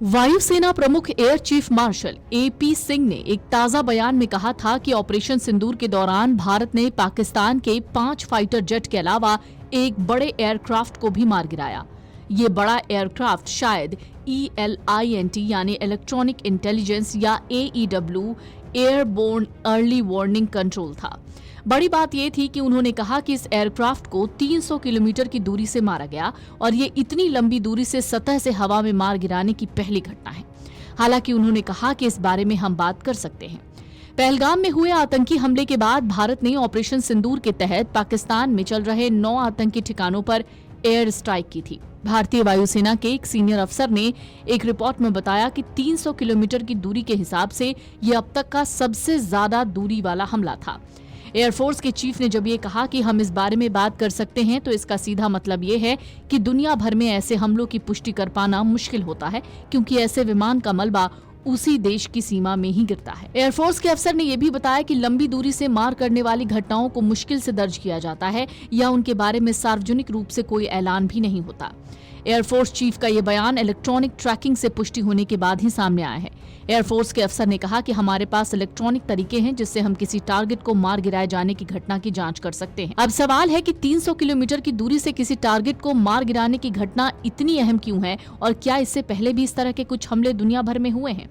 वायुसेना प्रमुख air chief marshal AP Singh ने एक ताजा बयान में कहा था कि ऑपरेशन सिंदूर के दौरान भारत ने पाकिस्तान के 5 फाइटर जेट के अलावा एक बड़े एयरक्राफ्ट को भी मार गिराया। ये बड़ा एयरक्राफ्ट शायद ELINT यानी इलेक्ट्रॉनिक इंटेलिजेंस या AEW airborne early warning control था। बड़ी बात यह थी कि उन्होंने कहा कि इस एयरक्राफ्ट को 300 किलोमीटर की दूरी से मारा गया और ये इतनी लंबी दूरी से सतह से हवा में मार गिराने की पहली घटना है। हालांकि उन्होंने कहा कि इस बारे में हम बात कर सकते हैं। पहलगाम में हुए आतंकी हमले के बाद भारत ने ऑपरेशन सिंदूर के तहत पाकिस्तान में चल रहे 9 आतंकी ठिकानों पर एयर स्ट्राइक की थी। भारतीय वायुसेना के एक सीनियर अफसर ने एक रिपोर्ट में बताया कि 300 किलोमीटर की दूरी के हिसाब से ये अब तक का सबसे ज्यादा दूरी वाला हमला था। एयरफोर्स के चीफ ने जब ये कहा कि हम इस बारे में बात कर सकते हैं तो इसका सीधा मतलब ये है कि दुनिया भर में ऐसे हमलों की पुष्टि कर पाना मुश्किल होता है, क्योंकि ऐसे विमान का मलबा उसी देश की सीमा में ही गिरता है। एयरफोर्स के अफसर ने यह भी बताया कि लंबी दूरी से मार करने वाली घटनाओं को मुश्किल से दर्ज किया जाता है या उनके बारे में सार्वजनिक रूप से कोई ऐलान भी नहीं होता। एयरफोर्स चीफ का यह बयान इलेक्ट्रॉनिक ट्रैकिंग से पुष्टि होने के बाद ही सामने आया है। एयरफोर्स के अफसर ने कहा कि हमारे पास इलेक्ट्रॉनिक तरीके हैं जिससे हम किसी टारगेट को मार गिराए जाने की घटना की जांच कर सकते हैं। अब सवाल है कि 300 किलोमीटर की दूरी से किसी टारगेट को मार गिराने की घटना इतनी अहम क्यों है और क्या इससे पहले भी इस तरह के कुछ हमले दुनिया भर में हुए हैं?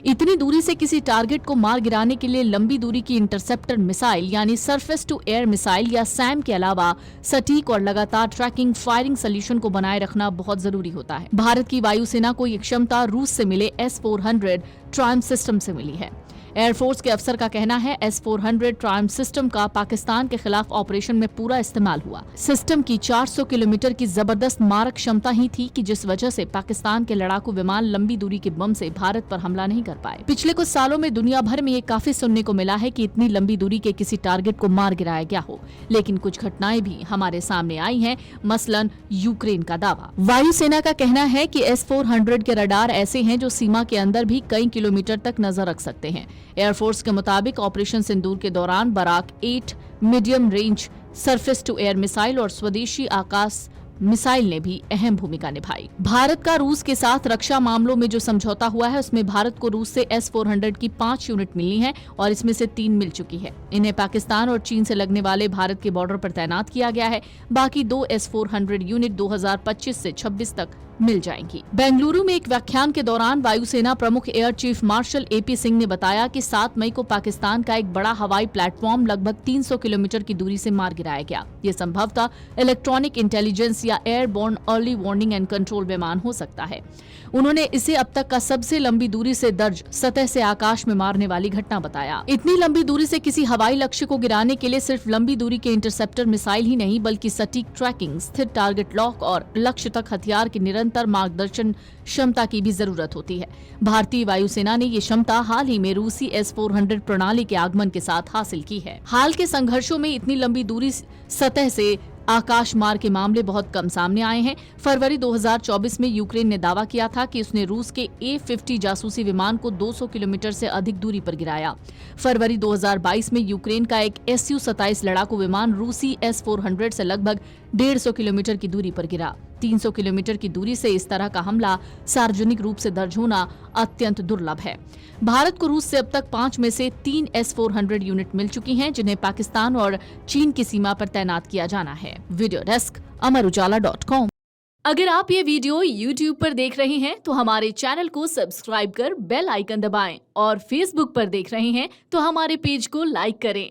इतनी दूरी से किसी टारगेट को मार गिराने के लिए लंबी दूरी की इंटरसेप्टर मिसाइल यानी सरफेस टू एयर मिसाइल या सैम के अलावा सटीक और लगातार ट्रैकिंग फायरिंग सॉल्यूशन को बनाए रखना बहुत जरूरी होता है। भारत की वायुसेना को ये क्षमता रूस से मिले S-400 ट्रायम्फ सिस्टम से मिली है। एयरफोर्स के अफसर का कहना है S-400 ट्रायम्फ सिस्टम का पाकिस्तान के खिलाफ ऑपरेशन में पूरा इस्तेमाल हुआ। सिस्टम की 400 किलोमीटर की जबरदस्त मारक क्षमता ही थी कि जिस वजह से पाकिस्तान के लड़ाकू विमान लंबी दूरी के बम से भारत पर हमला नहीं कर पाए। पिछले कुछ सालों में दुनिया भर में ये काफी सुनने को मिला है कि इतनी लंबी दूरी के किसी टारगेट को मार गिराया गया हो, लेकिन कुछ घटनाएं भी हमारे सामने आई हैं, मसलन यूक्रेन का दावा। वायुसेना का कहना है कि S-400 के रडार ऐसे हैं जो सीमा के अंदर भी कई किलोमीटर तक नजर रख सकते हैं। एयरफोर्स के मुताबिक ऑपरेशन सिंदूर के दौरान Barak 8 medium range surface to air missile और स्वदेशी आकाश मिसाइल ने भी अहम भूमिका निभाई। भारत का रूस के साथ रक्षा मामलों में जो समझौता हुआ है उसमें भारत को रूस से S-400 की 5 यूनिट मिलनी है और इसमें से 3 मिल चुकी है। इन्हें पाकिस्तान और चीन से लगने वाले भारत के बॉर्डर पर तैनात किया गया है। बाकी 2 S-400 यूनिट 2025 से 26 तक मिल जाएंगी। बेंगलुरु में एक व्याख्यान के दौरान वायुसेना प्रमुख air chief marshal AP Singh ने बताया कि 7 मई को पाकिस्तान का एक बड़ा हवाई प्लेटफॉर्म लगभग 300 किलोमीटर की दूरी से मार गिराया गया। ये संभवतः इलेक्ट्रॉनिक इंटेलिजेंस या airborne early warning and control विमान हो सकता है। उन्होंने इसे अब तक का सबसे लंबी दूरी से दर्ज सतह से आकाश में मारने वाली घटना बताया। इतनी लंबी दूरी से किसी हवाई लक्ष्य को गिराने के लिए सिर्फ लंबी दूरी के इंटरसेप्टर मिसाइल ही नहीं बल्कि सटीक ट्रैकिंग, स्थिर टारगेट लॉक और लक्ष्य तक हथियार की निरंतर मार्गदर्शन क्षमता की भी जरूरत होती है। भारतीय वायुसेना ने ये क्षमता हाल ही में रूसी S-400 प्रणाली के आगमन के साथ हासिल की है। हाल के संघर्षों में इतनी लंबी दूरी सतह से आकाश मार के मामले बहुत कम सामने आए हैं। फरवरी 2024 में यूक्रेन ने दावा किया था कि उसने रूस के A-50 जासूसी विमान को 200 किलोमीटर से अधिक दूरी पर गिराया। फरवरी 2022 में यूक्रेन का एक Su-27 लड़ाकू विमान रूसी S-400 से लगभग 150 किलोमीटर की दूरी पर गिरा। 300 किलोमीटर की दूरी से इस तरह का हमला सार्वजनिक रूप से दर्ज होना अत्यंत दुर्लभ है। भारत को रूस से अब तक 5 में से 3 S-400 यूनिट मिल चुकी हैं, जिन्हें पाकिस्तान और चीन की सीमा पर तैनात किया जाना है। Video desk amarujala.com। अगर आप ये वीडियो YouTube पर देख रहे हैं तो हमारे चैनल को सब्सक्राइब कर बेल आइकन दबाएं और Facebook पर देख रहे हैं तो हमारे पेज को लाइक करें।